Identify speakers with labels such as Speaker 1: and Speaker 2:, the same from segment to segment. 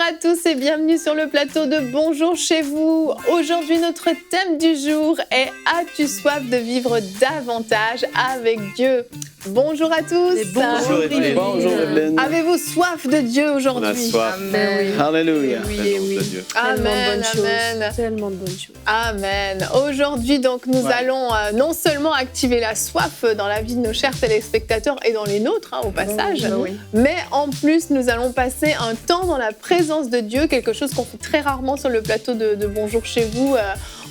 Speaker 1: à tous et bienvenue sur le plateau de Bonjour chez vous. Aujourd'hui, notre thème du jour est « As-tu soif de vivre davantage avec Dieu ?» Bonjour à tous.
Speaker 2: Et bonjour Evelyne.
Speaker 3: Bonjour Evelyne.
Speaker 1: Avez-vous soif de Dieu aujourd'hui?
Speaker 3: On a soif.
Speaker 2: Amen.
Speaker 3: Alléluia.
Speaker 2: Oui,
Speaker 3: Présence
Speaker 2: oui.
Speaker 3: de Dieu.
Speaker 1: Amen, amen.
Speaker 2: Tellement de bonnes choses.
Speaker 1: Amen. Aujourd'hui, donc, nous allons non seulement activer la soif dans la vie de nos chers téléspectateurs et dans les nôtres, au passage, mais en plus, nous allons passer un temps dans la présence de Dieu, quelque chose qu'on fait très rarement sur le plateau de Bonjour chez vous,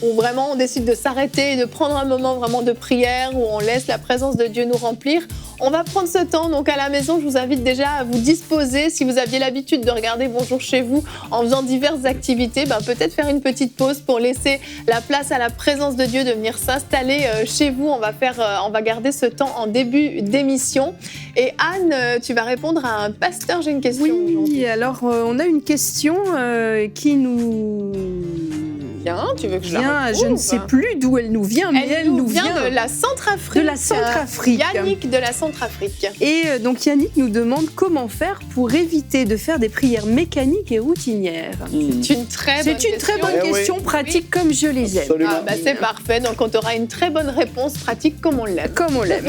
Speaker 1: où vraiment on décide de s'arrêter et de prendre un moment vraiment de prière, où on laisse la présence de Dieu nous remplir. On va prendre ce temps, donc à la maison, je vous invite déjà à vous disposer. Si vous aviez l'habitude de regarder Bonjour chez vous en faisant diverses activités, peut-être faire une petite pause pour laisser la place à la présence de Dieu de venir s'installer chez vous. On va garder ce temps en début d'émission. Et Anne, tu vas répondre à un pasteur. J'ai une question aujourd'hui.
Speaker 2: Oui, alors on a une question qui nous
Speaker 1: Bien, tu veux que je la
Speaker 2: vient,
Speaker 1: retrouve?
Speaker 2: je ne sais plus d'où elle nous vient, mais
Speaker 1: Elle nous vient de la Centrafrique.
Speaker 2: de la Centrafrique.
Speaker 1: Yannick de la Centrafrique.
Speaker 2: Et donc Yannick nous demande comment faire pour éviter de faire des prières mécaniques et routinières.
Speaker 1: C'est une très bonne
Speaker 2: C'est une très bonne
Speaker 3: Eh oui.
Speaker 2: question, pratique comme je les aime.
Speaker 3: Absolument.
Speaker 1: C'est parfait, donc on aura une très bonne réponse pratique comme on l'aime.
Speaker 2: Comme on l'aime.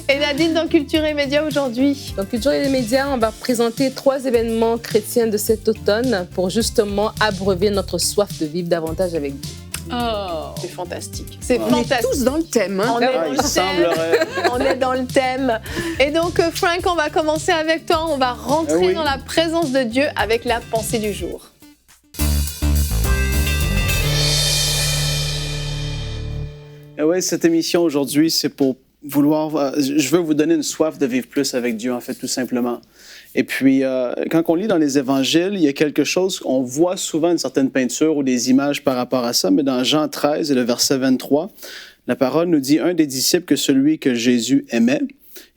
Speaker 1: Et Nadine, dans Culture et Médias aujourd'hui.
Speaker 4: Dans Culture et les médias, on va présenter 3 événements chrétiens de cet automne pour justement abreuver notre soif de vivre davantage avec Dieu.
Speaker 1: C'est fantastique. C'est
Speaker 2: On est
Speaker 1: fantastique.
Speaker 2: tous dans le thème. Hein.
Speaker 1: On est dans
Speaker 3: il
Speaker 1: le thème.
Speaker 3: semblerait.
Speaker 1: On est dans le thème. Et donc, Frank, on va commencer avec toi. On va rentrer
Speaker 3: Oui.
Speaker 1: dans la présence de Dieu avec la pensée du jour.
Speaker 3: Oui, cette émission aujourd'hui, c'est pour vouloir... je veux vous donner une soif de vivre plus avec Dieu, en fait, tout simplement. Et puis, quand on lit dans les évangiles, il y a quelque chose, on voit souvent une certaine peinture ou des images par rapport à ça, mais dans Jean 13 et le verset 23, la parole nous dit « Un des disciples que celui que Jésus aimait »,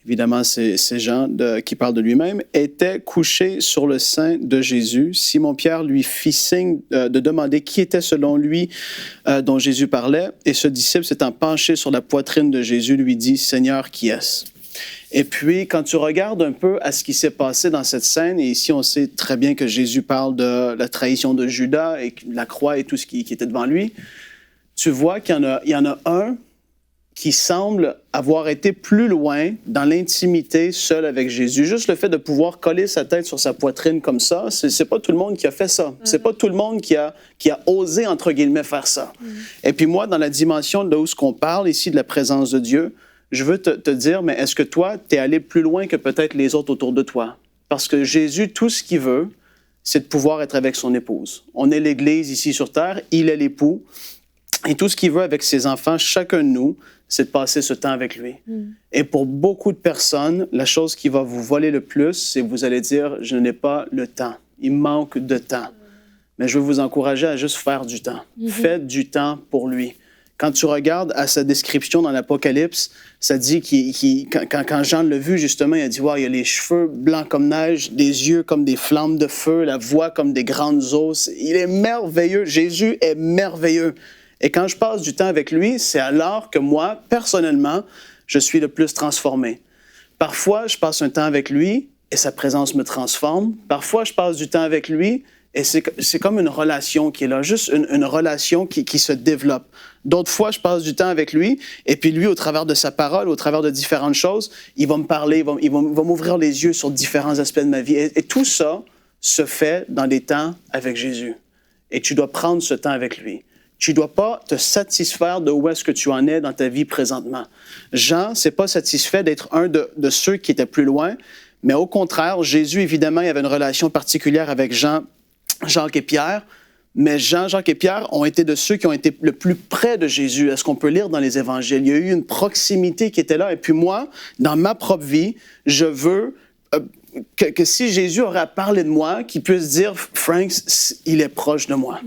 Speaker 3: évidemment, c'est Jean qui parle de lui-même, était couché sur le sein de Jésus. Simon-Pierre lui fit signe de demander qui était selon lui dont Jésus parlait. Et ce disciple, s'étant penché sur la poitrine de Jésus, lui dit « Seigneur, qui est-ce » Et puis, quand tu regardes un peu à ce qui s'est passé dans cette scène, et ici on sait très bien que Jésus parle de la trahison de Judas et la croix et tout ce qui était devant lui, tu vois qu'il y en a un qui semble avoir été plus loin dans l'intimité seul avec Jésus. Juste le fait de pouvoir coller sa tête sur sa poitrine comme ça, c'est pas tout le monde qui a fait ça. C'est pas tout le monde qui a osé, entre guillemets, faire ça. Et puis moi, dans la dimension de où ce qu'on parle ici de la présence de Dieu, je veux te dire, mais est-ce que toi, tu es allé plus loin que peut-être les autres autour de toi? Parce que Jésus, tout ce qu'il veut, c'est de pouvoir être avec son épouse. On est l'Église ici sur terre, il est l'époux. Et tout ce qu'il veut avec ses enfants, chacun de nous, c'est de passer ce temps avec lui. Et pour beaucoup de personnes, la chose qui va vous voler le plus, c'est que vous allez dire, je n'ai pas le temps. Il manque de temps. Mais je veux vous encourager à juste faire du temps. Faites du temps pour lui. Quand tu regardes à sa description dans l'Apocalypse, ça dit quand Jean l'a vu, justement, il a dit, wow, il a les cheveux blancs comme neige, des yeux comme des flammes de feu, la voix comme des grandes eaux. Il est merveilleux. Jésus est merveilleux. Et quand je passe du temps avec lui, c'est alors que moi, personnellement, je suis le plus transformé. Parfois, je passe un temps avec lui et sa présence me transforme. Parfois, je passe du temps avec lui et c'est comme une relation qui est là, juste une relation qui se développe. D'autres fois, je passe du temps avec lui et puis lui, au travers de sa parole, au travers de différentes choses, il va me parler, il va m'ouvrir les yeux sur différents aspects de ma vie. Et tout ça se fait dans des temps avec Jésus. Et tu dois prendre ce temps avec lui. Tu ne dois pas te satisfaire de où est-ce que tu en es dans ta vie présentement. Jean ne s'est pas satisfait d'être un de ceux qui étaient plus loin, mais au contraire, Jésus, évidemment, il avait une relation particulière avec Jacques et Pierre, mais Jean, Jacques et Pierre ont été de ceux qui ont été le plus près de Jésus. Est-ce qu'on peut lire dans les évangiles? Il y a eu une proximité qui était là. Et puis moi, dans ma propre vie, je veux que si Jésus aurait à parler de moi, qu'il puisse dire, Frank, il est proche de moi.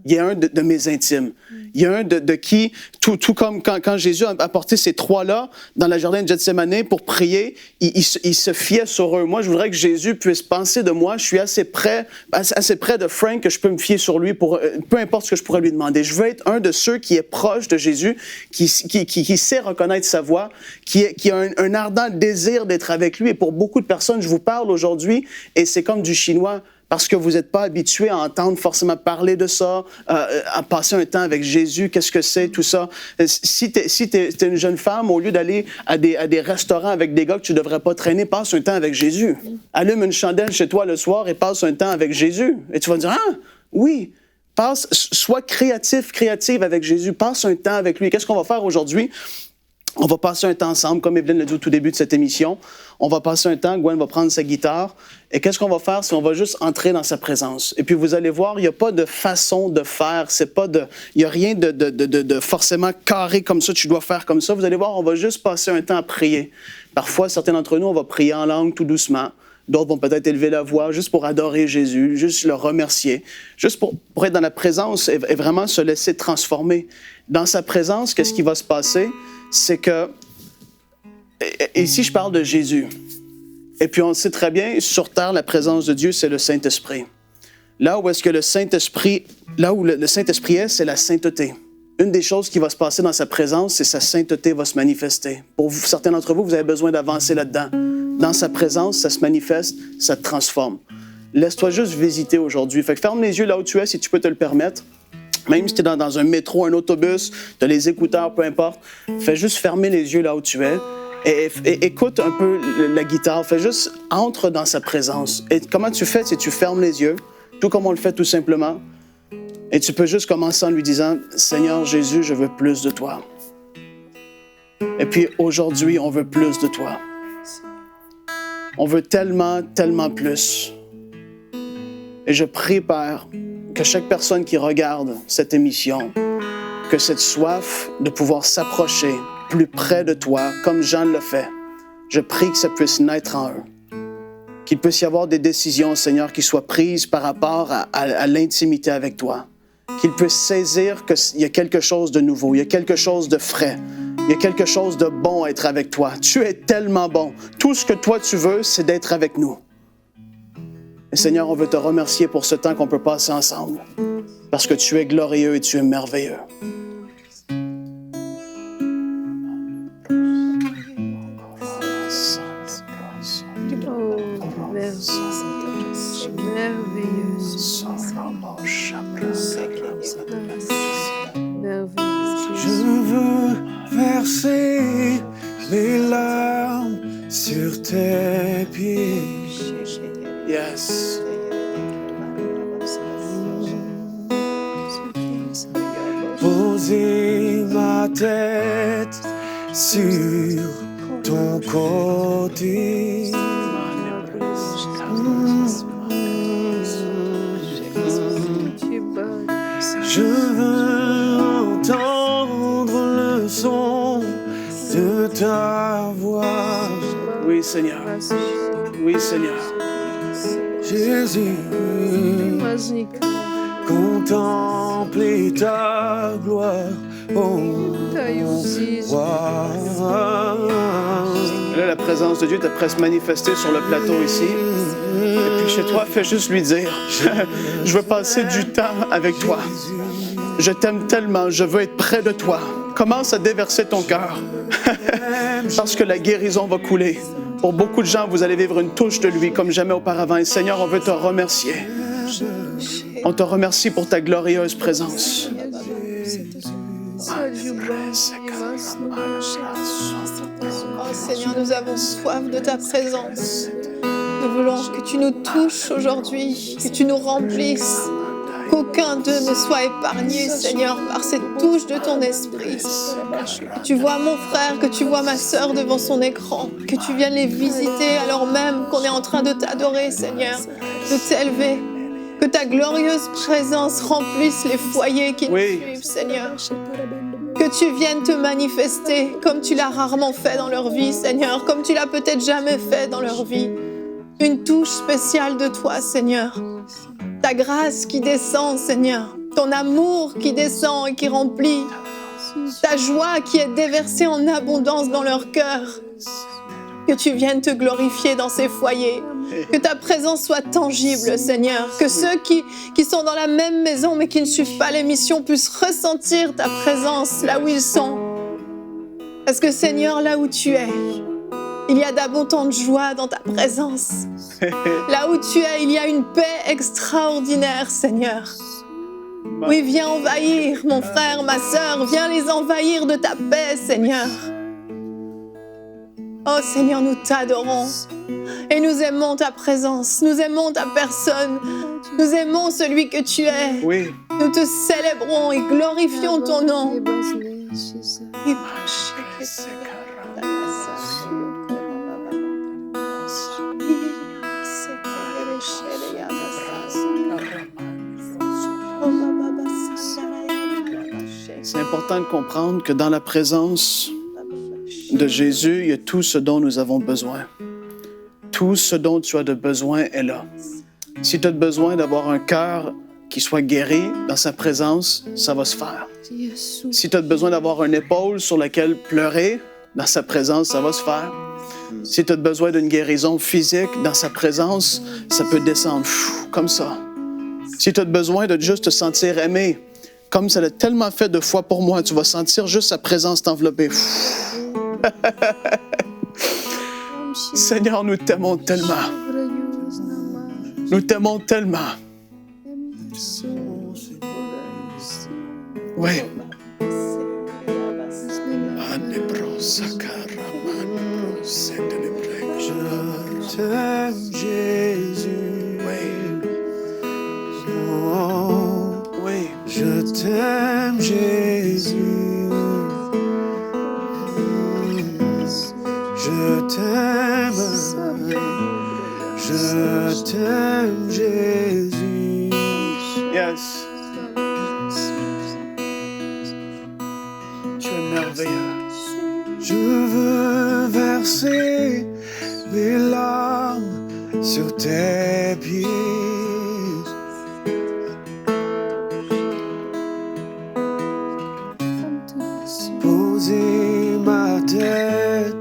Speaker 3: Il y a un de mes intimes. Il y a un de qui, tout comme quand Jésus a apporté ces 3-là dans le jardin de Gethsémani pour prier, il se fiait sur eux. Moi, je voudrais que Jésus puisse penser de moi, je suis assez près de Frank que je peux me fier sur lui pour peu importe ce que je pourrais lui demander. Je veux être un de ceux qui est proche de Jésus, qui sait reconnaître sa voix, qui a un ardent désir d'être avec lui. Et pour beaucoup de personnes, je vous parle aujourd'hui, et c'est comme du chinois, parce que vous n'êtes pas habitué à entendre forcément parler de ça, à passer un temps avec Jésus, qu'est-ce que c'est, tout ça. Si t'es une jeune femme, au lieu d'aller à des restaurants avec des gars que tu ne devrais pas traîner, passe un temps avec Jésus. Allume une chandelle chez toi le soir et passe un temps avec Jésus. Et tu vas dire, ah, oui, sois créative avec Jésus, passe un temps avec lui. Qu'est-ce qu'on va faire aujourd'hui? On va passer un temps ensemble, comme Evelyne l'a dit au tout début de cette émission. On va passer un temps, Gwen va prendre sa guitare. Et qu'est-ce qu'on va faire? C'est on va juste entrer dans sa présence. Et puis vous allez voir, il n'y a pas de façon de faire. Il n'y a rien de forcément carré comme ça, tu dois faire comme ça. Vous allez voir, on va juste passer un temps à prier. Parfois, certains d'entre nous, on va prier en langue tout doucement. D'autres vont peut-être élever la voix juste pour adorer Jésus, juste le remercier, juste pour être dans la présence et vraiment se laisser transformer. Dans sa présence, qu'est-ce qui va se passer? C'est que, ici je parle de Jésus, et puis on sait très bien, sur terre, la présence de Dieu, c'est le Saint-Esprit. Là où est-ce que le Saint-Esprit est, c'est la sainteté. Une des choses qui va se passer dans sa présence, c'est sa sainteté va se manifester. Pour vous, certains d'entre vous, vous avez besoin d'avancer là-dedans. Dans sa présence, ça se manifeste, ça te transforme. Laisse-toi juste visiter aujourd'hui. Fait que ferme les yeux là où tu es, si tu peux te le permettre. Même si tu es dans un métro, un autobus, tu as les écouteurs, peu importe, fais juste fermer les yeux là où tu es et écoute un peu la guitare. Fais juste entre dans sa présence. Et comment tu fais? C'est tu fermes les yeux, tout comme on le fait tout simplement. Et tu peux juste commencer en lui disant, « Seigneur Jésus, je veux plus de toi. » Et puis aujourd'hui, on veut plus de toi. On veut tellement, tellement plus. Et je prie, Père, que chaque personne qui regarde cette émission, que cette soif de pouvoir s'approcher plus près de toi, comme Jean le fait, je prie que ça puisse naître en eux. Qu'il puisse y avoir des décisions, Seigneur, qui soient prises par rapport à l'intimité avec toi. Qu'ils puissent saisir qu'il y a quelque chose de nouveau, il y a quelque chose de frais, il y a quelque chose de bon à être avec toi. Tu es tellement bon. Tout ce que toi tu veux, c'est d'être avec nous. Et Seigneur, on veut te remercier pour ce temps qu'on peut passer ensemble, parce que tu es glorieux et tu es merveilleux.
Speaker 5: Je veux verser mes larmes sur tes pieds.
Speaker 3: Yes.
Speaker 5: Poser ma tête sur ton côté. Je veux entendre le son de ta voix.
Speaker 3: Oui, Seigneur. Oui, Seigneur.
Speaker 5: Jésus, contempler ta gloire, oh roi.
Speaker 3: Là, la présence de Dieu est presque manifestée sur le plateau ici. Et puis chez toi, fais juste lui dire, je veux passer du temps avec toi. Je t'aime tellement, je veux être près de toi. Commence à déverser ton cœur. Parce que la guérison va couler. Pour beaucoup de gens, vous allez vivre une touche de lui comme jamais auparavant. Et Seigneur, on veut te remercier. On te remercie pour ta glorieuse présence.
Speaker 1: Oh Seigneur, nous avons soif de ta présence. Nous voulons que tu nous touches aujourd'hui, que tu nous remplisses, qu'aucun d'eux ne soit épargné, Seigneur, par cette touche de ton esprit. Que tu vois mon frère, que tu vois ma sœur devant son écran, que tu viennes les visiter alors même qu'on est en train de t'adorer, Seigneur, de t'élever. Que ta glorieuse présence remplisse les foyers qui nous suivent, Seigneur. Que tu viennes te manifester comme tu l'as rarement fait dans leur vie, Seigneur, comme tu l'as peut-être jamais fait dans leur vie. Une touche spéciale de toi, Seigneur. Ta grâce qui descend, Seigneur. Ton amour qui descend et qui remplit. Ta joie qui est déversée en abondance dans leur cœur. Que tu viennes te glorifier dans ces foyers. Que ta présence soit tangible, Seigneur. Que ceux qui sont dans la même maison mais qui ne suivent pas l'émission puissent ressentir ta présence là où ils sont. Parce que, Seigneur, là où tu es, Il y a d'abondantes joies dans ta présence. Là où tu es, il y a une paix extraordinaire, Seigneur. Oui, viens envahir, mon frère, ma sœur, viens les envahir de ta paix, Seigneur. Oh Seigneur, nous t'adorons et nous aimons ta présence, nous aimons ta personne, nous aimons celui que tu es.
Speaker 3: Oui.
Speaker 1: Nous te célébrons et glorifions ton nom.
Speaker 3: C'est important de comprendre que dans la présence de Jésus, il y a tout ce dont nous avons besoin. Tout ce dont tu as de besoin est là. Si tu as besoin d'avoir un cœur qui soit guéri dans sa présence, ça va se faire. Si tu as besoin d'avoir une épaule sur laquelle pleurer, dans sa présence, ça va se faire. Si tu as besoin d'une guérison physique, dans sa présence, ça peut descendre comme ça. Si tu as besoin de juste te sentir aimé, comme ça l'a tellement fait de fois pour moi, tu vas sentir juste sa présence t'envelopper. Seigneur, nous t'aimons tellement. Nous t'aimons tellement. Oui.
Speaker 5: Je t'aime, Jésus. Oh,
Speaker 3: Oui.
Speaker 5: je t'aime, Jésus. Je t'aime. Je t'aime, Jésus.
Speaker 3: Yes. Tu es merveilleux.
Speaker 5: Je veux verser mes larmes sur tes pieds. Poser ma tête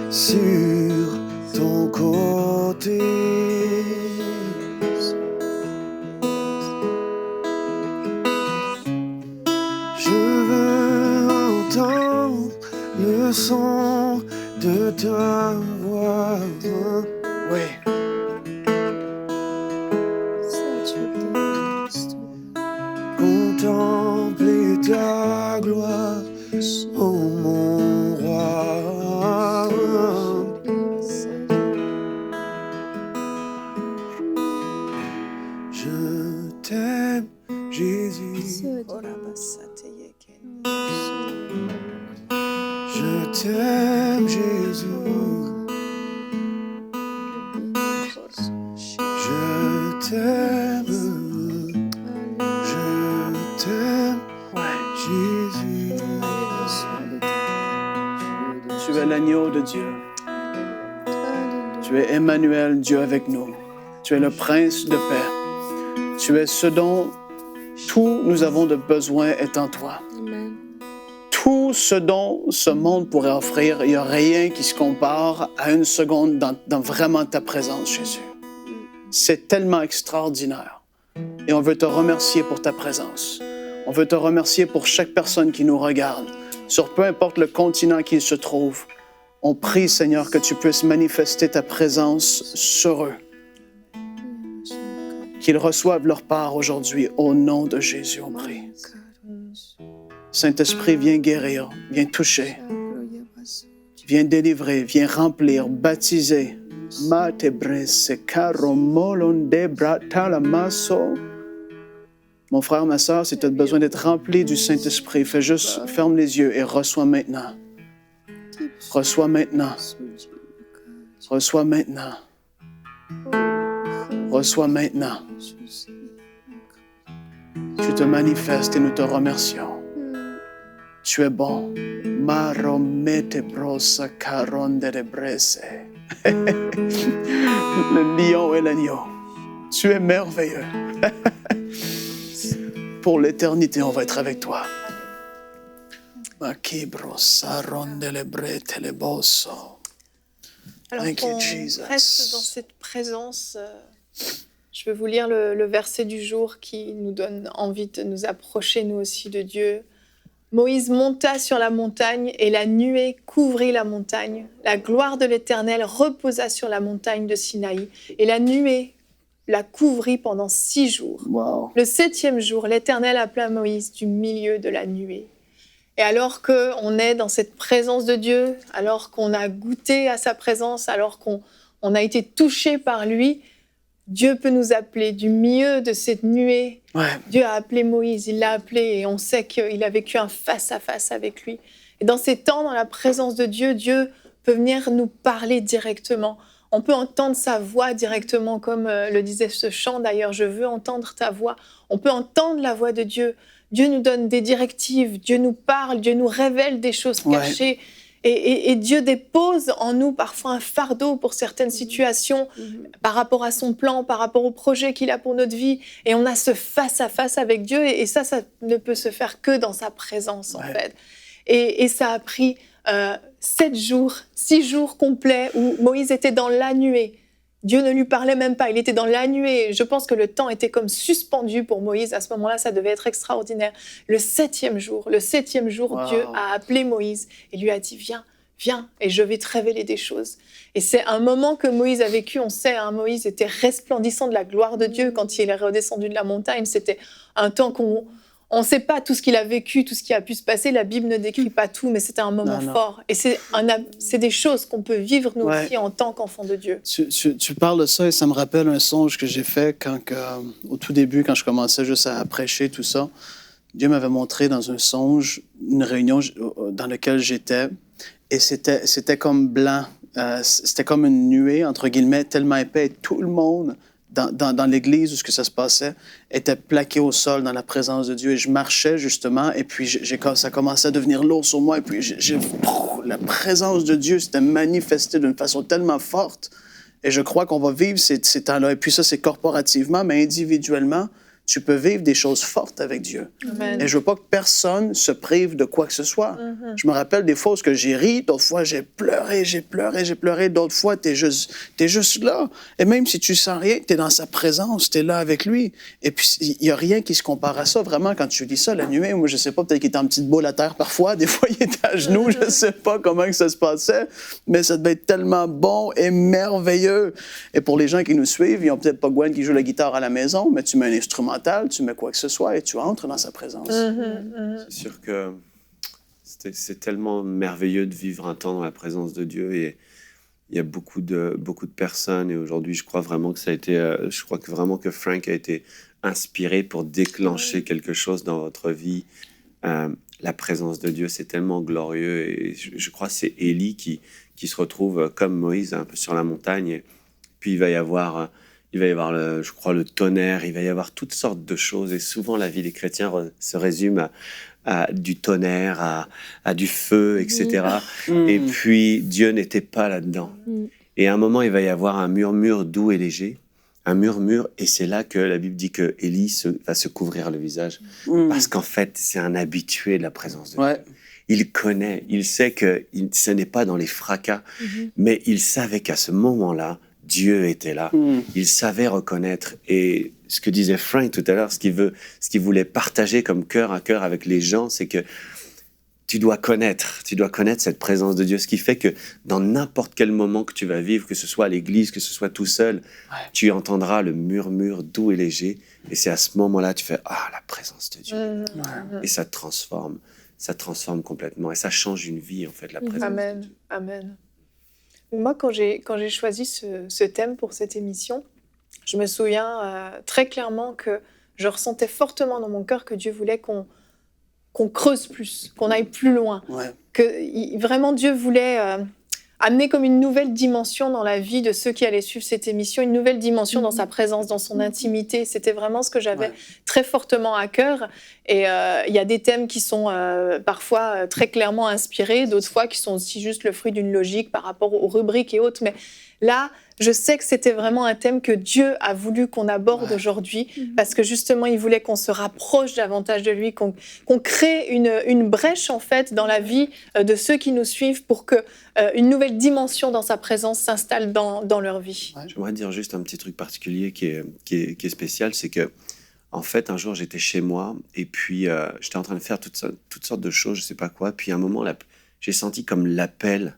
Speaker 5: sur ton côté. Je veux entendre le son de ta voix.
Speaker 3: Oui.
Speaker 5: Contempler ta gloire, oh mon roi. Je t'aime, Jésus. Je t'aime, Jésus. Je t'aime. Je t'aime, Jésus.
Speaker 3: Tu es l'agneau de Dieu. Tu es Emmanuel, Dieu avec nous. Tu es le prince de paix. Tu es ce dont tout nous avons de besoin est en toi. Tout ce dont ce monde pourrait offrir, il n'y a rien qui se compare à une seconde dans vraiment ta présence, Jésus. C'est tellement extraordinaire. Et on veut te remercier pour ta présence. On veut te remercier pour chaque personne qui nous regarde, sur peu importe le continent qu'il se trouve. On prie, Seigneur, que tu puisses manifester ta présence sur eux. Qu'ils reçoivent leur part aujourd'hui. Au nom de Jésus, on prie. Saint-Esprit, viens guérir, viens toucher, viens délivrer, viens remplir, baptiser. Mon frère, ma soeur, si tu as besoin d'être rempli du Saint-Esprit, fais juste, ferme les yeux et reçois maintenant. Reçois maintenant. Reçois maintenant. Reçois maintenant. Tu te manifestes et nous te remercions. Tu es bon. Maromete brosa caronde de bresse. Le lion et l'agneau. Tu es merveilleux. Pour l'éternité, on va être avec toi.
Speaker 1: Alors
Speaker 3: Thank
Speaker 1: qu'on
Speaker 3: you, Jesus.
Speaker 1: reste dans cette présence, je vais vous lire le verset du jour qui nous donne envie de nous approcher, nous aussi, de Dieu. Moïse monta sur la montagne et la nuée couvrit la montagne. La gloire de l'Éternel reposa sur la montagne de Sinaï et la nuée la couvrit pendant 6 jours.
Speaker 3: Wow.
Speaker 1: Le 7e jour, l'Éternel appela Moïse du milieu de la nuée. Et alors qu'on est dans cette présence de Dieu, alors qu'on a goûté à sa présence, alors qu'on a été touché par lui, Dieu peut nous appeler du milieu de cette nuée.
Speaker 3: Ouais.
Speaker 1: Dieu a appelé Moïse, il l'a appelé et on sait qu'il a vécu un face-à-face avec lui. Et dans ces temps, dans la présence de Dieu, Dieu peut venir nous parler directement. On peut entendre sa voix directement, comme le disait ce chant d'ailleurs, « Je veux entendre ta voix ». On peut entendre la voix de Dieu. Dieu nous donne des directives, Dieu nous parle, Dieu nous révèle des choses cachées. Et Dieu dépose en nous parfois un fardeau pour certaines situations par rapport à son plan, par rapport au projet qu'il a pour notre vie. Et on a ce face-à-face avec Dieu et ça ne peut se faire que dans sa présence en fait. Et ça a pris 7 jours, 6 jours complets où Moïse était dans la nuée. Dieu ne lui parlait même pas, il était dans la nuée. Je pense que le temps était comme suspendu pour Moïse. À ce moment-là, ça devait être extraordinaire. Le 7e jour,
Speaker 3: Wow.
Speaker 1: Dieu a appelé Moïse et lui a dit « Viens, viens, et je vais te révéler des choses ». Et c'est un moment que Moïse a vécu. On sait, Moïse était resplendissant de la gloire de Dieu quand il est redescendu de la montagne. C'était un temps qu'on... On ne sait pas tout ce qu'il a vécu, tout ce qui a pu se passer. La Bible ne décrit pas tout, mais c'était un moment fort. Et c'est des choses qu'on peut vivre, nous aussi, en tant qu'enfants de Dieu.
Speaker 3: Tu parles de ça et ça me rappelle un songe que j'ai fait au tout début, quand je commençais juste à prêcher, tout ça. Dieu m'avait montré dans un songe une réunion dans laquelle j'étais et c'était comme blanc. C'était comme une nuée, entre guillemets, tellement épais. Et tout le monde... Dans l'église où ça se passait, était plaqué au sol dans la présence de Dieu. Et je marchais, justement, et puis ça commençait à devenir lourd sur moi. Et puis, la présence de Dieu s'était manifestée d'une façon tellement forte. Et je crois qu'on va vivre ces temps-là. Et puis ça, c'est corporativement, mais individuellement, tu peux vivre des choses fortes avec Dieu.
Speaker 1: Amen.
Speaker 3: Et je veux pas que personne se prive de quoi que ce soit. Je me rappelle des fois où j'ai ri, d'autres fois j'ai pleuré. D'autres fois, t'es juste là. Et même si tu sens rien, t'es dans sa présence, t'es là avec lui. Et puis, il y a rien qui se compare à ça. Vraiment, quand tu lis ça, la nuée, moi, je sais pas, peut-être qu'il était en petite boule à terre parfois. Des fois, il était à genoux. Je sais pas comment que ça se passait. Mais ça devait être tellement bon et merveilleux. Et pour les gens qui nous suivent, ils ont peut-être pas Gwen qui joue la guitare à la maison, mais tu mets un instrument, tu mets quoi que ce soit et tu entres dans sa présence.
Speaker 6: C'est sûr que c'est tellement merveilleux de vivre un temps dans la présence de Dieu et il y a beaucoup de personnes et aujourd'hui je crois vraiment que ça a été, je crois que vraiment que Frank a été inspiré pour déclencher quelque chose dans votre vie. La présence de Dieu, c'est tellement glorieux et je crois que c'est Élie qui se retrouve comme Moïse un peu sur la montagne et puis il va y avoir je crois, le tonnerre, il va y avoir toutes sortes de choses. Et souvent, la vie des chrétiens se résume à du tonnerre, à du feu, etc. Et puis, Dieu n'était pas là-dedans. Et à un moment, il va y avoir un murmure doux et léger, un murmure, et c'est là que la Bible dit que Élie va se couvrir le visage. Parce qu'en fait, c'est un habitué de la présence de Dieu. Il connaît, il sait que ce n'est pas dans les fracas, mais il savait qu'à ce moment-là, Dieu était là. Il savait reconnaître. Et ce que disait Frank tout à l'heure, ce qu'il voulait partager comme cœur à cœur avec les gens, c'est que tu dois connaître cette présence de Dieu. Ce qui fait que dans n'importe quel moment que tu vas vivre, que ce soit à l'église, que ce soit tout seul, tu entendras le murmure doux et léger. Et c'est à ce moment-là que tu fais « Ah, la présence de Dieu ». Et ça te transforme complètement. Et ça change une vie, en fait, la présence de Dieu.
Speaker 1: Amen. Moi, quand j'ai choisi ce thème pour cette émission, je me souviens très clairement que je ressentais fortement dans mon cœur que Dieu voulait qu'on creuse plus, qu'on aille plus loin. Que vraiment Dieu voulait amener comme une nouvelle dimension dans la vie de ceux qui allaient suivre cette émission, une nouvelle dimension dans sa présence, dans son intimité. C'était vraiment ce que j'avais très fortement à cœur. Et il y a des thèmes qui sont parfois très clairement inspirés, d'autres fois qui sont aussi juste le fruit d'une logique par rapport aux rubriques et autres. Mais là, je sais que c'était vraiment un thème que Dieu a voulu qu'on aborde aujourd'hui, parce que justement, il voulait qu'on se rapproche davantage de lui, qu'on crée une brèche, en fait, dans la vie de ceux qui nous suivent pour que une nouvelle dimension dans sa présence s'installe dans leur vie.
Speaker 6: J'aimerais dire juste un petit truc particulier qui est spécial, c'est que En fait, un jour, j'étais chez moi et puis j'étais en train de faire toutes sortes de choses, je sais pas quoi. Puis à un moment, j'ai senti comme l'appel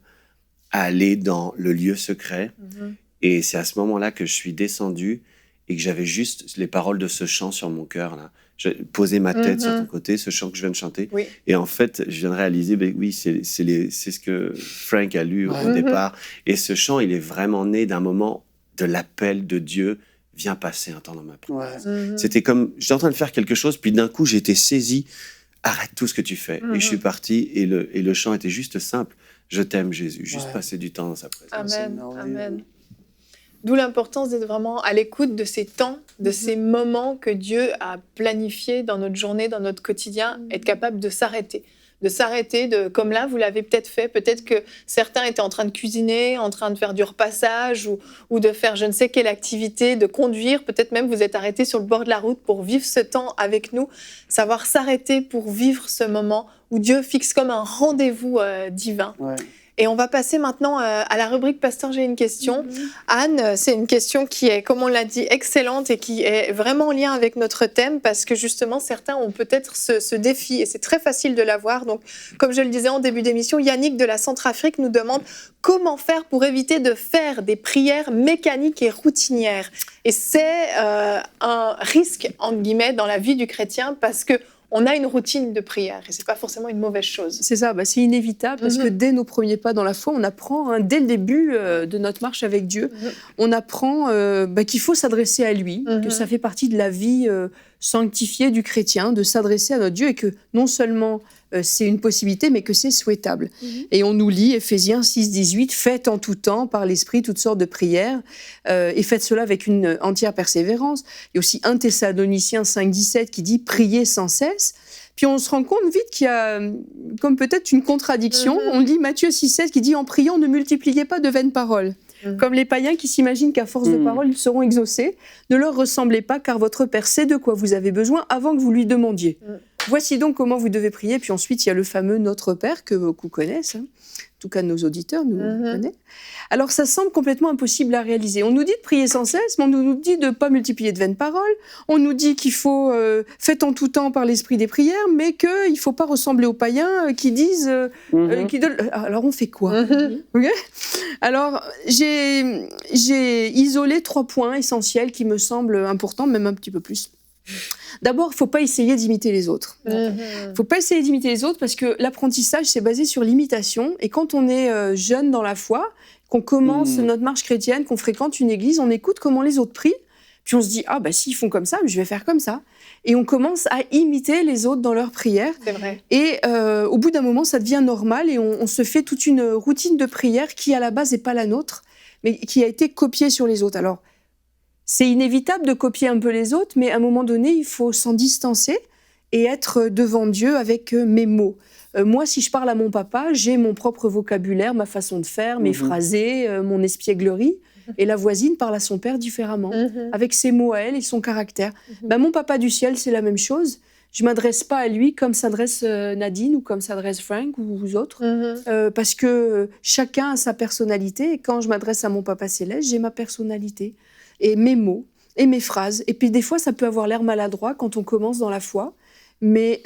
Speaker 6: à aller dans le lieu secret. Et c'est à ce moment-là que je suis descendu et que j'avais juste les paroles de ce chant sur mon cœur. Là. Je posais ma tête sur ton côté, ce chant que je viens de chanter. Oui. Et en fait, je viens de réaliser, oui, c'est ce que Frank a lu au départ. Et ce chant, il est vraiment né d'un moment de l'appel de Dieu. Viens passer un temps dans ma présence. C'était comme, j'étais en train de faire quelque chose, puis d'un coup, j'ai été saisi. Arrête tout ce que tu fais. Et je suis parti, et le chant était juste simple. Je t'aime, Jésus. Juste passer du temps dans sa présence.
Speaker 1: Amen. Amen. D'où l'importance d'être vraiment à l'écoute de ces temps, de ces moments que Dieu a planifiés dans notre journée, dans notre quotidien, être capable de s'arrêter. Comme là, vous l'avez peut-être fait. Peut-être que certains étaient en train de cuisiner, en train de faire du repassage ou de faire je ne sais quelle activité, de conduire. Peut-être même vous êtes arrêtés sur le bord de la route pour vivre ce temps avec nous. Savoir s'arrêter pour vivre ce moment où Dieu fixe comme un rendez-vous divin. Ouais. Et on va passer maintenant à la rubrique « Pasteur, j'ai une question ». Anne, c'est une question qui est, comme on l'a dit, excellente et qui est vraiment en lien avec notre thème parce que justement, certains ont peut-être ce défi et c'est très facile de l'avoir. Donc, comme je le disais en début d'émission, Yannick de la Centrafrique nous demande comment faire pour éviter de faire des prières mécaniques et routinières. Et c'est un risque, entre guillemets, dans la vie du chrétien parce que on a une routine de prière et c'est pas forcément une mauvaise chose.
Speaker 2: C'est ça, c'est inévitable parce que dès nos premiers pas dans la foi, on apprend, dès le début de notre marche avec Dieu, on apprend qu'il faut s'adresser à lui, que ça fait partie de la vie sanctifiée du chrétien, de s'adresser à notre Dieu et que non seulement c'est une possibilité, mais que c'est souhaitable. Et on nous lit Éphésiens 6,18 « Faites en tout temps, par l'Esprit, toutes sortes de prières, et faites cela avec une entière persévérance. » Il y a aussi 1 Thessaloniciens 5,17 qui dit « Priez sans cesse ». Puis on se rend compte vite qu'il y a comme peut-être une contradiction. On lit Matthieu 6,16 qui dit « En priant, ne multipliez pas de vaines paroles ». Comme les païens qui s'imaginent qu'à force de paroles, ils seront exaucés. Ne leur ressemblez pas, car votre Père sait de quoi vous avez besoin avant que vous lui demandiez. Voici donc comment vous devez prier. Puis ensuite, il y a le fameux Notre Père que beaucoup connaissent. En tout cas, nos auditeurs nous connaissent. Alors, ça semble complètement impossible à réaliser. On nous dit de prier sans cesse, mais on nous dit de ne pas multiplier de vaines paroles. On nous dit qu'il faut faites en tout temps par l'esprit des prières, mais qu'il ne faut pas ressembler aux païens qui disent... Alors, on fait quoi Okay. Alors, j'ai isolé 3 points essentiels qui me semblent importants, même un petit peu plus. D'abord, il ne faut pas essayer d'imiter les autres. Il ne faut pas essayer d'imiter les autres parce que l'apprentissage, c'est basé sur l'imitation. Et quand on est jeune dans la foi, qu'on commence notre marche chrétienne, qu'on fréquente une église, on écoute comment les autres prient. Puis on se dit, s'ils font comme ça, je vais faire comme ça. Et on commence à imiter les autres dans leurs prières.
Speaker 1: C'est vrai.
Speaker 2: Et au bout d'un moment, ça devient normal et on se fait toute une routine de prière qui, à la base, n'est pas la nôtre, mais qui a été copiée sur les autres. Alors, c'est inévitable de copier un peu les autres, mais à un moment donné, il faut s'en distancer et être devant Dieu avec mes mots. Moi, si je parle à mon papa, j'ai mon propre vocabulaire, ma façon de faire, mes phrasés, mon espièglerie. Et la voisine parle à son père différemment, avec ses mots à elle et son caractère. Mon papa du ciel, c'est la même chose. Je ne m'adresse pas à lui comme s'adresse Nadine ou comme s'adresse Frank ou vous autres, parce que chacun a sa personnalité. Et quand je m'adresse à mon papa céleste, j'ai ma personnalité. Et mes mots, et mes phrases. Et puis des fois, ça peut avoir l'air maladroit quand on commence dans la foi, mais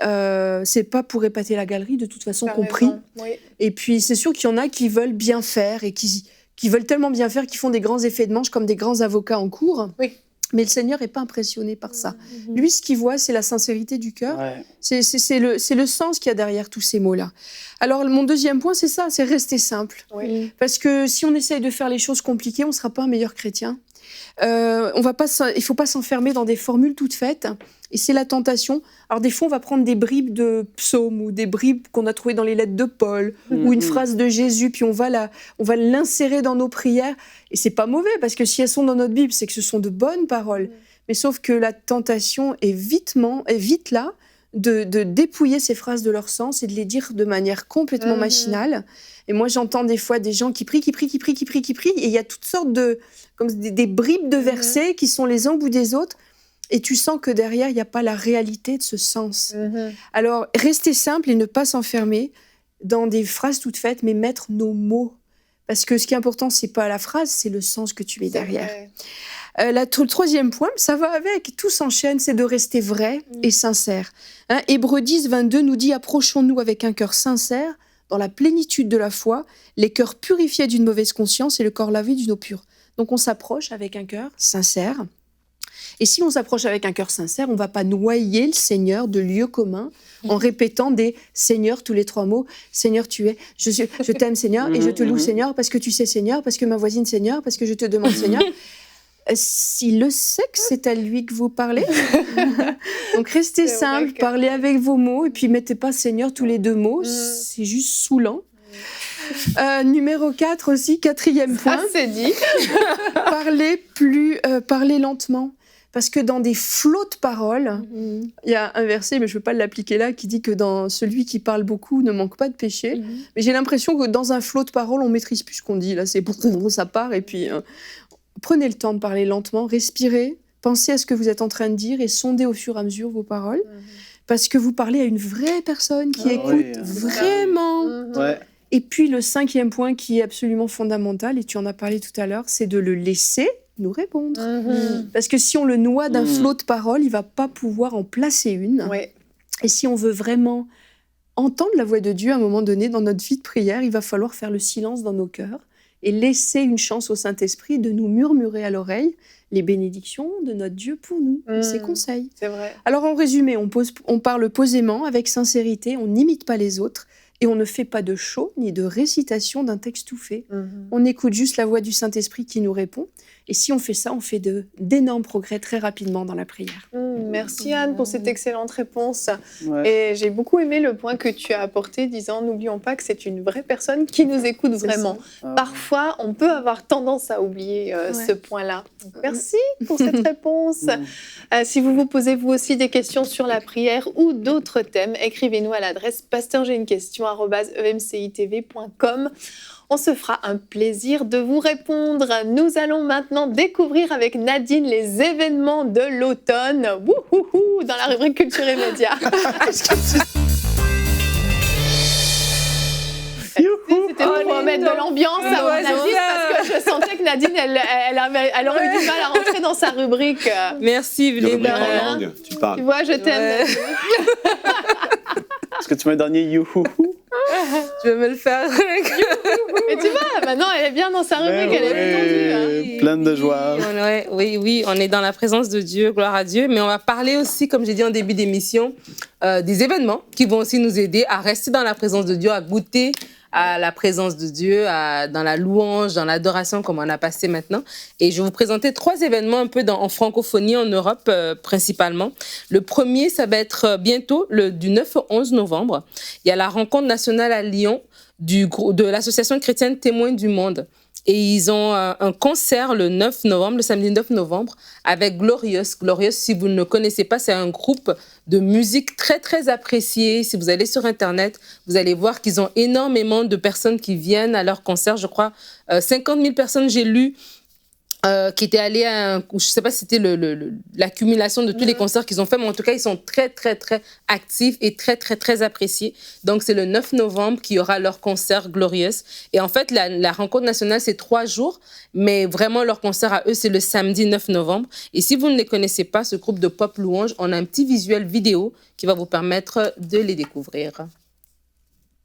Speaker 2: c'est pas pour épater la galerie, de toute façon, qu'on prie. Oui. Et puis c'est sûr qu'il y en a qui veulent bien faire, et qui veulent tellement bien faire qu'ils font des grands effets de manche comme des grands avocats en cours. Oui. Mais le Seigneur n'est pas impressionné par ça. Lui, ce qu'il voit, c'est la sincérité du cœur. Ouais. C'est le sens qu'il y a derrière tous ces mots-là. Alors, mon deuxième point, c'est ça, c'est rester simple. Oui. Parce que si on essaye de faire les choses compliquées, on ne sera pas un meilleur il ne faut pas s'enfermer dans des formules toutes faites. Et c'est la tentation. Alors, des fois, on va prendre des bribes de psaumes ou des bribes qu'on a trouvées dans les lettres de Paul ou une phrase de Jésus, puis on va l'insérer dans nos prières. Et c'est pas mauvais, parce que si elles sont dans notre Bible, c'est que ce sont de bonnes paroles. Mais sauf que la tentation est vite là de dépouiller ces phrases de leur sens et de les dire de manière complètement machinale. Et moi, j'entends des fois des gens qui prient, et il y a toutes sortes comme des bribes de versets qui sont les uns au bout des autres. Et tu sens que derrière, il n'y a pas la réalité de ce sens. Alors, rester simple et ne pas s'enfermer dans des phrases toutes faites, mais mettre nos mots. Parce que ce qui est important, ce n'est pas la phrase, c'est le sens que tu mets derrière. Le troisième point, ça va avec, tout s'enchaîne, c'est de rester vrai et sincère. Hébreux 10, 22 nous dit « Approchons-nous avec un cœur sincère, dans la plénitude de la foi, les cœurs purifiés d'une mauvaise conscience et le corps lavé d'une eau pure. » Donc on s'approche avec un cœur sincère. Et si on s'approche avec un cœur sincère, on ne va pas noyer le Seigneur de lieux communs en répétant des « Seigneur » tous les 3 mots. « Seigneur, tu es, je t'aime Seigneur et je te loue Seigneur parce que tu sais Seigneur, parce que ma voisine Seigneur, parce que je te demande Seigneur. » S'il le sait que c'est à lui que vous parlez. Donc restez simple, parlez avec vos mots et puis mettez pas Seigneur tous les 2 mots, c'est juste saoulant. Numéro 4 aussi, 4e point.
Speaker 1: Ça c'est dit.
Speaker 2: Parlez lentement. Parce que dans des flots de paroles, il y a un verset, mais je ne veux pas l'appliquer là, qui dit que dans celui qui parle beaucoup ne manque pas de péché. Mais j'ai l'impression que dans un flot de paroles, on ne maîtrise plus ce qu'on dit. Là, c'est ça part. Et puis, prenez le temps de parler lentement, respirez, pensez à ce que vous êtes en train de dire et sondez au fur et à mesure vos paroles. Parce que vous parlez à une vraie personne qui écoute vraiment. Et puis, le 5e point qui est absolument fondamental, et tu en as parlé tout à l'heure, c'est de le laisser nous répondre. Parce que si on le noie d'un flot de paroles, il ne va pas pouvoir en placer une. Et si on veut vraiment entendre la voix de Dieu à un moment donné dans notre vie de prière, il va falloir faire le silence dans nos cœurs et laisser une chance au Saint-Esprit de nous murmurer à l'oreille les bénédictions de notre Dieu pour nous, ses conseils.
Speaker 1: C'est vrai.
Speaker 2: Alors en résumé, on parle posément, avec sincérité, on n'imite pas les autres, et on ne fait pas de show ni de récitation d'un texte tout fait. On écoute juste la voix du Saint-Esprit qui nous répond. Et si on fait ça, on fait d'énormes progrès très rapidement dans la prière.
Speaker 1: Merci Anne pour cette excellente réponse. Et j'ai beaucoup aimé le point que tu as apporté, disant n'oublions pas que c'est une vraie personne qui nous écoute vraiment. Parfois, on peut avoir tendance à oublier ce point-là. Merci pour cette réponse. Si vous vous posez vous aussi des questions sur la prière ou d'autres thèmes, écrivez-nous à l'adresse pasteur.j'ai-une-question@emcitv.com. On se fera un plaisir de vous répondre. Nous allons maintenant découvrir avec Nadine les événements de l'automne. Wouhouhou, dans la rubrique Culture et Médias. C'était pour mettre de l'ambiance à Nadine, parce que je sentais que Nadine, elle aurait eu du mal à rentrer dans sa rubrique.
Speaker 4: Merci, Vléna.
Speaker 6: Tu parles.
Speaker 1: Tu vois, je t'aime.
Speaker 3: Est-ce que tu mets un dernier youhou?
Speaker 4: Je vais me le faire.
Speaker 1: Mais tu vois, maintenant, elle est bien dans sa rubrique, elle est détendue.
Speaker 3: Pleine de joie.
Speaker 4: Oui, on est dans la présence de Dieu, gloire à Dieu. Mais on va parler aussi, comme j'ai dit en début d'émission, des événements qui vont aussi nous aider à rester dans la présence de Dieu, à goûter à la présence de Dieu, dans la louange, dans l'adoration, comme on a passé maintenant. Et je vais vous présenter 3 événements un peu en francophonie, en Europe principalement. Le premier, ça va être bientôt, du 9 au 11 novembre. Il y a la rencontre nationale à Lyon de l'association chrétienne Témoins du Monde. Et ils ont un concert le samedi 9 novembre, avec Glorious. Glorious, si vous ne le connaissez pas, c'est un groupe de musique très, très apprécié. Si vous allez sur Internet, vous allez voir qu'ils ont énormément de personnes qui viennent à leur concert. Je crois 50 000 personnes, j'ai lu, qui étaient allés je ne sais pas si c'était l'accumulation de tous les concerts qu'ils ont fait, mais en tout cas, ils sont très, très, très actifs et très, très, très appréciés. Donc, c'est le 9 novembre qu'il y aura leur concert Glorious. Et en fait, la rencontre nationale, c'est 3 jours, mais vraiment, leur concert à eux, c'est le samedi 9 novembre. Et si vous ne les connaissez pas, ce groupe de pop louange, on a un petit visuel vidéo qui va vous permettre de les découvrir.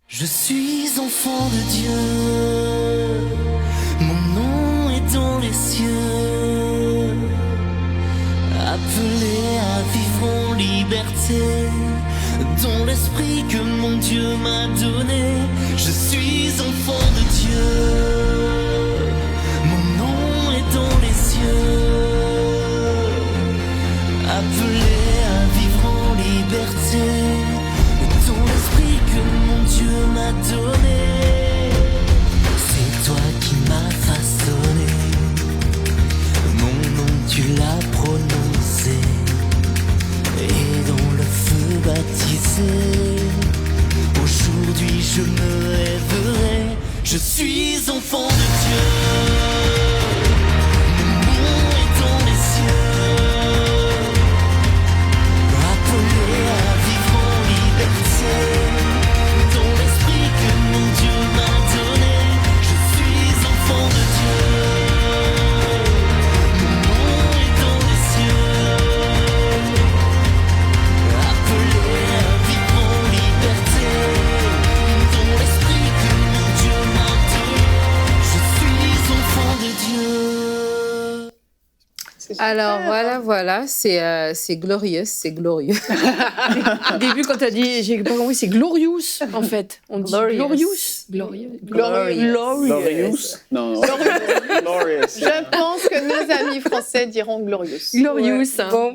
Speaker 7: Je suis enfant de Dieu, mon nom est dans les cieux, appelé à vivre en liberté, dans l'esprit que mon Dieu m'a donné. Je suis enfant de Dieu, mon nom est dans les cieux, appelé à vivre en liberté, dans l'esprit que mon Dieu m'a donné. C'est toi qui m'as façonné, mon nom tu l'as prononcé, et dans le feu baptisé. Aujourd'hui je me lèverai, je suis enfant de Dieu. Mon nom est dans les cieux,
Speaker 4: Alors voilà, c'est glorieux, c'est glorieux.
Speaker 2: Au début, quand tu as dit, j'ai pas compris, c'est glorious, en fait. On dit glorious.
Speaker 3: Glorious. Non. Glorious.
Speaker 1: Je pense que nos amis français diront glorious.
Speaker 2: Glorious.
Speaker 4: Ouais. Bon,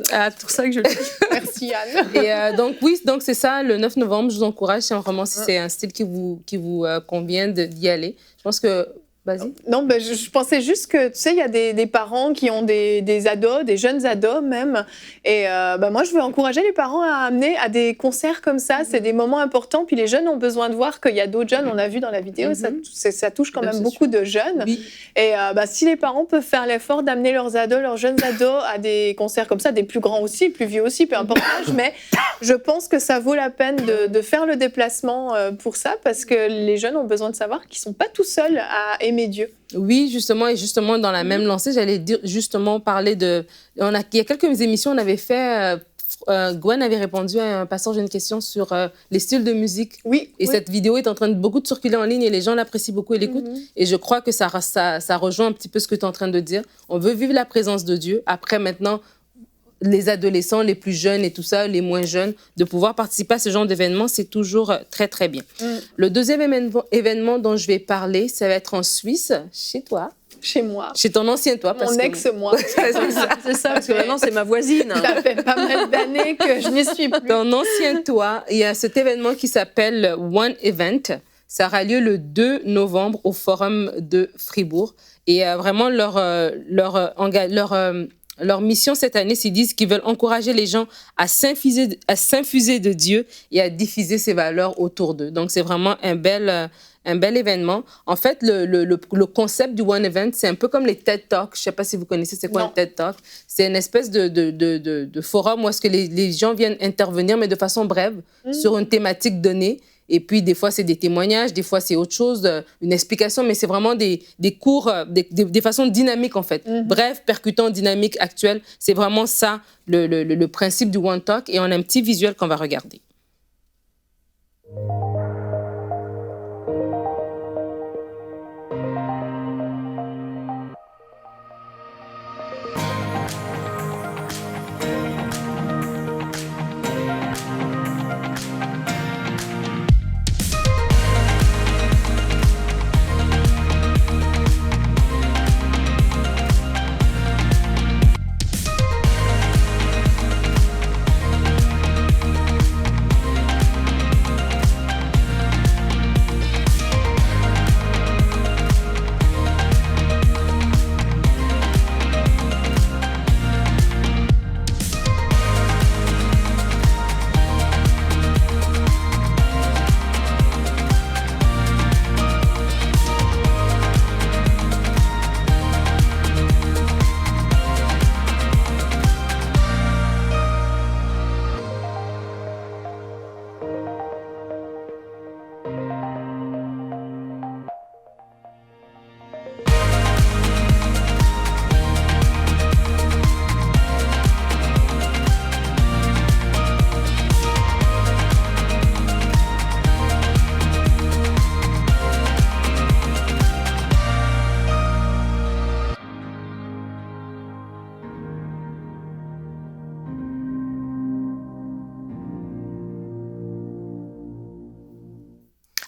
Speaker 2: c'est pour ça que je le dis.
Speaker 1: Merci Anne.
Speaker 4: Et donc c'est ça, le 9 novembre, je vous encourage, vraiment si c'est un style qui vous convient d'y aller. Je pense que... Vas-y.
Speaker 1: Non, je pensais juste que, tu sais, il y a des parents qui ont des ados, des jeunes ados même. Et moi, je veux encourager les parents à amener à des concerts comme ça. C'est des moments importants. Puis les jeunes ont besoin de voir qu'il y a d'autres jeunes. On a vu dans la vidéo, ça touche quand même beaucoup de jeunes. Oui. Et si les parents peuvent faire l'effort d'amener leurs jeunes ados à des concerts comme ça, des plus grands aussi, plus vieux aussi, peu importe l'âge, mais je pense que ça vaut la peine de faire le déplacement pour ça, parce que les jeunes ont besoin de savoir qu'ils ne sont pas tout seuls à aimer Dieu.
Speaker 4: Oui, justement, dans la même lancée, j'allais parler de... Il y a quelques émissions, on avait fait... Gwen avait répondu à un passage d'une question sur les styles de musique.
Speaker 1: Oui.
Speaker 4: Et cette vidéo est en train de beaucoup de circuler en ligne et les gens l'apprécient beaucoup et l'écoutent. Et je crois que ça rejoint un petit peu ce que tu es en train de dire. On veut vivre la présence de Dieu. Après, maintenant, les adolescents, les plus jeunes et tout ça, les moins jeunes, de pouvoir participer à ce genre d'événement, c'est toujours très, très bien. Le deuxième événement dont je vais parler, ça va être en Suisse, chez toi.
Speaker 1: Chez moi.
Speaker 4: Chez ton ancien toi.
Speaker 1: Mon ex-moi.
Speaker 2: C'est ça, parce que maintenant, c'est ma voisine.
Speaker 1: Ça fait pas mal d'années que je n'y suis plus.
Speaker 4: Ton ancien toi, il y a cet événement qui s'appelle One Event. Ça aura lieu le 2 novembre au Forum de Fribourg. Et vraiment, leur mission cette année, c'est qu'ils disent qu'ils veulent encourager les gens à s'infuser de Dieu et à diffuser ses valeurs autour d'eux. Donc, c'est vraiment un bel événement. En fait, le concept du One Event, c'est un peu comme les TED Talks. Je ne sais pas si vous connaissez c'est quoi un TED Talk. C'est une espèce de forum où est-ce que les gens viennent intervenir, mais de façon brève, sur une thématique donnée. Et puis, des fois, c'est des témoignages, des fois, c'est autre chose, une explication, mais c'est vraiment des cours, des façons dynamiques, en fait. Bref, percutant, dynamique, actuel. C'est vraiment ça, le principe du One Talk. Et on a un petit visuel qu'on va regarder.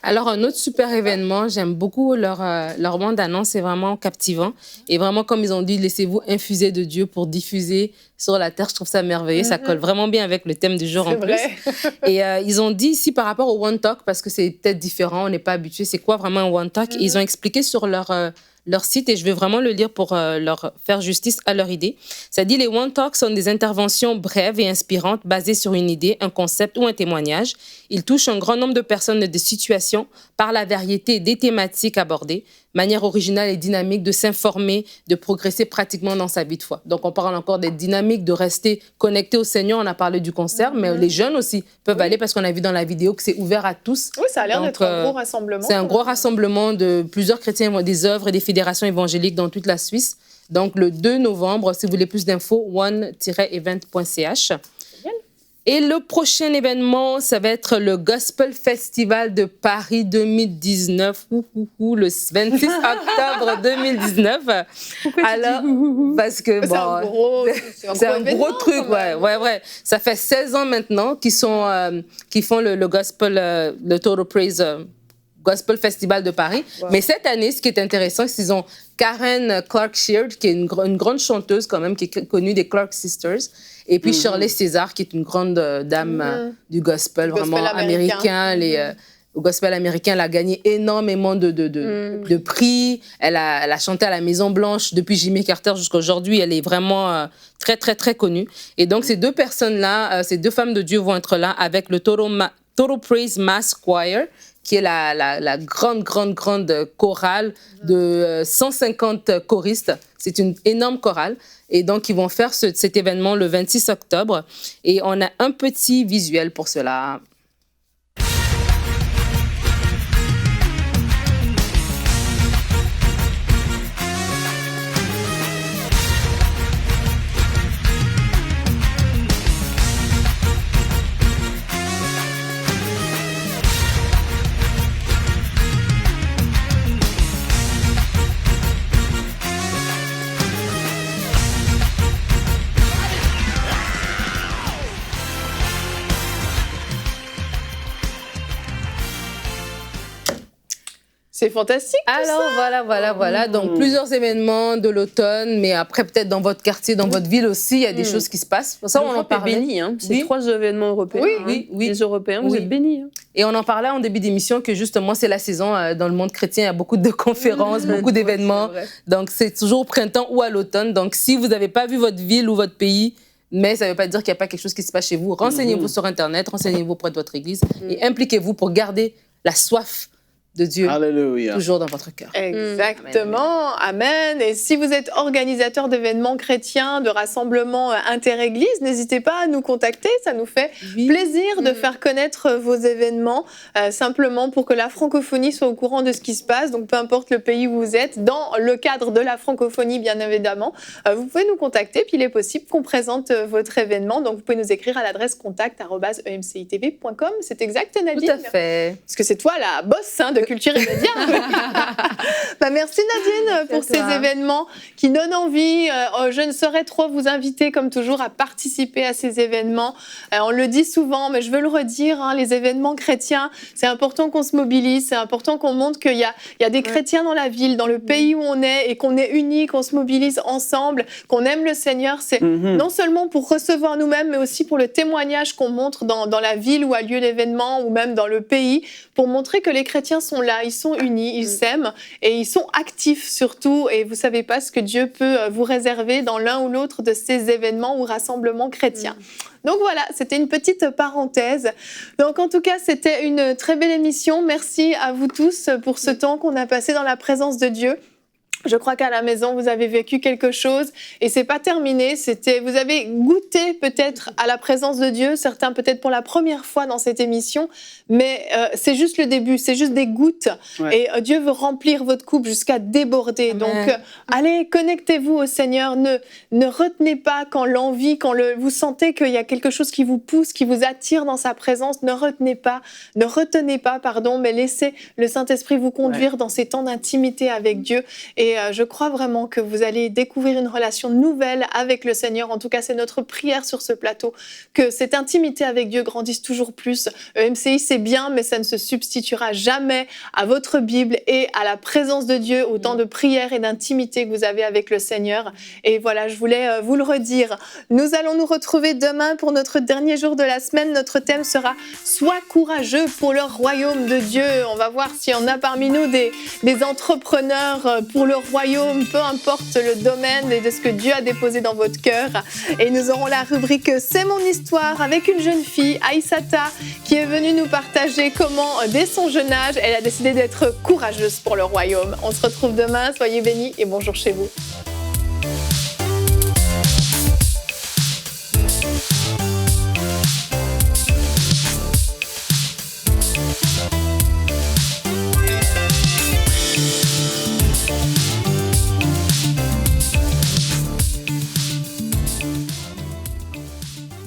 Speaker 4: Alors, un autre super événement, j'aime beaucoup leur bande-annonce, c'est vraiment captivant. Et vraiment, comme ils ont dit, laissez-vous infuser de Dieu pour diffuser sur la terre. Je trouve ça merveilleux. Ça colle vraiment bien avec le thème du jour en plus. Et ils ont dit ici, par rapport au One Talk, parce que c'est peut-être différent, on n'est pas habitué, c'est quoi vraiment un One Talk? Et ils ont expliqué sur leur site, et je vais vraiment le lire pour leur faire justice à leur idée. Ça dit, les One Talks sont des interventions brèves et inspirantes basées sur une idée, un concept ou un témoignage. Ils touchent un grand nombre de personnes et de situations par la variété des thématiques abordées, manière originale et dynamique de s'informer, de progresser pratiquement dans sa vie de foi. Donc, on parle encore d'être dynamique, de rester connecté au Seigneur. On a parlé du concert, mais les jeunes aussi peuvent aller parce qu'on a vu dans la vidéo que c'est ouvert à tous.
Speaker 1: Oui, ça a l'air d'être un gros rassemblement.
Speaker 4: C'est un ggros rassemblement de plusieurs chrétiens, des œuvres et des fédérations évangéliques dans toute la Suisse. Donc, le 2 novembre, si vous voulez plus d'infos, one-event.ch. Et le prochain événement, ça va être le Gospel Festival de Paris 2019, le 26 octobre 2019.
Speaker 2: Pourquoi
Speaker 4: Alors, parce que
Speaker 1: C'est un
Speaker 4: gros truc, ouais. Ça fait 16 ans maintenant qu'ils font le Gospel, le Total Praise Gospel Festival de Paris. Wow. Mais cette année, ce qui est intéressant, c'est qu'ils ont Karen Clark Sheard, qui est une grande chanteuse quand même, qui est connue des Clark Sisters. Et puis Shirley César, qui est une grande dame du gospel, vraiment américain. Au gospel américain, elle a gagné énormément de prix. Elle a chanté à la Maison-Blanche depuis Jimmy Carter jusqu'à aujourd'hui. Elle est vraiment très, très, très connue. Et donc, ces deux personnes-là, ces deux femmes de Dieu vont être là avec le Total Praise Mass Choir, qui est la grande chorale de 150 choristes. C'est une énorme chorale. Et donc, ils vont faire cet événement le 26 octobre. Et on a un petit visuel pour cela.
Speaker 1: C'est fantastique.
Speaker 4: Alors, voilà. Donc, plusieurs événements de l'automne, mais après, peut-être dans votre quartier, dans votre ville aussi, il y a des choses qui se passent.
Speaker 2: Ça, on en parlait. Béni, hein. C'est 3 événements européens.
Speaker 4: Oui.
Speaker 2: Les Européens, vous êtes bénis. Hein.
Speaker 4: Et on en parlait en début d'émission que justement, c'est la saison dans le monde chrétien. Il y a beaucoup de conférences, beaucoup d'événements. Donc, c'est toujours au printemps ou à l'automne. Donc, si vous n'avez pas vu votre ville ou votre pays, mais ça ne veut pas dire qu'il n'y a pas quelque chose qui se passe chez vous, renseignez-vous sur Internet, renseignez-vous auprès de votre église et impliquez-vous pour garder la soif de Dieu,
Speaker 3: Alléluia.
Speaker 4: Toujours dans votre cœur.
Speaker 1: Exactement, amen. Et si vous êtes organisateur d'événements chrétiens, de rassemblements inter-églises, n'hésitez pas à nous contacter, ça nous fait plaisir de faire connaître vos événements, simplement pour que la francophonie soit au courant de ce qui se passe, donc peu importe le pays où vous êtes, dans le cadre de la francophonie bien évidemment, vous pouvez nous contacter, puis il est possible qu'on présente votre événement, donc vous pouvez nous écrire à l'adresse contact@emcitv.com, c'est exact Nadine?
Speaker 4: Tout à fait.
Speaker 1: Parce que c'est toi la boss de Culture et Médias. Merci Nadine pour ces événements qui donnent envie. Je ne saurais trop vous inviter comme toujours à participer à ces événements. On le dit souvent, mais je veux le redire, hein, les événements chrétiens, c'est important qu'on se mobilise, c'est important qu'on montre qu'il y a des chrétiens dans la ville, dans le pays où on est et qu'on est unis, qu'on se mobilise ensemble, qu'on aime le Seigneur. C'est non seulement pour recevoir nous-mêmes, mais aussi pour le témoignage qu'on montre dans la ville où a lieu l'événement ou même dans le pays, pour montrer que les chrétiens sont là, ils sont unis, ils s'aiment et ils sont actifs surtout. Et vous ne savez pas ce que Dieu peut vous réserver dans l'un ou l'autre de ces événements ou rassemblements chrétiens. Donc voilà, c'était une petite parenthèse. Donc en tout cas, c'était une très belle émission. Merci à vous tous pour ce temps qu'on a passé dans la présence de Dieu. Je crois qu'à la maison, vous avez vécu quelque chose et c'est pas terminé. Vous avez goûté peut-être à la présence de Dieu, certains peut-être pour la première fois dans cette émission, mais c'est juste le début, c'est juste des gouttes. Ouais. Et Dieu veut remplir votre coupe jusqu'à déborder. Amen. Donc, allez, connectez-vous au Seigneur. Ne retenez pas quand l'envie, vous sentez qu'il y a quelque chose qui vous pousse, qui vous attire dans sa présence. Ne retenez pas, mais laissez le Saint-Esprit vous conduire dans ces temps d'intimité avec Dieu. Et je crois vraiment que vous allez découvrir une relation nouvelle avec le Seigneur. En tout cas, c'est notre prière sur ce plateau, que cette intimité avec Dieu grandisse toujours plus. MCI, c'est bien, mais ça ne se substituera jamais à votre Bible et à la présence de Dieu, au temps de prière et d'intimité que vous avez avec le Seigneur. Et voilà, je voulais vous le redire. Nous allons nous retrouver demain pour notre dernier jour de la semaine. Notre thème sera « Sois courageux pour le royaume de Dieu ». On va voir s'il y en a parmi nous des entrepreneurs pour le royaume, peu importe le domaine et de ce que Dieu a déposé dans votre cœur. Et nous aurons la rubrique « C'est mon histoire » avec une jeune fille, Aïssata, qui est venue nous partager comment, dès son jeune âge, elle a décidé d'être courageuse pour le royaume. On se retrouve demain, soyez bénis et bonjour chez vous.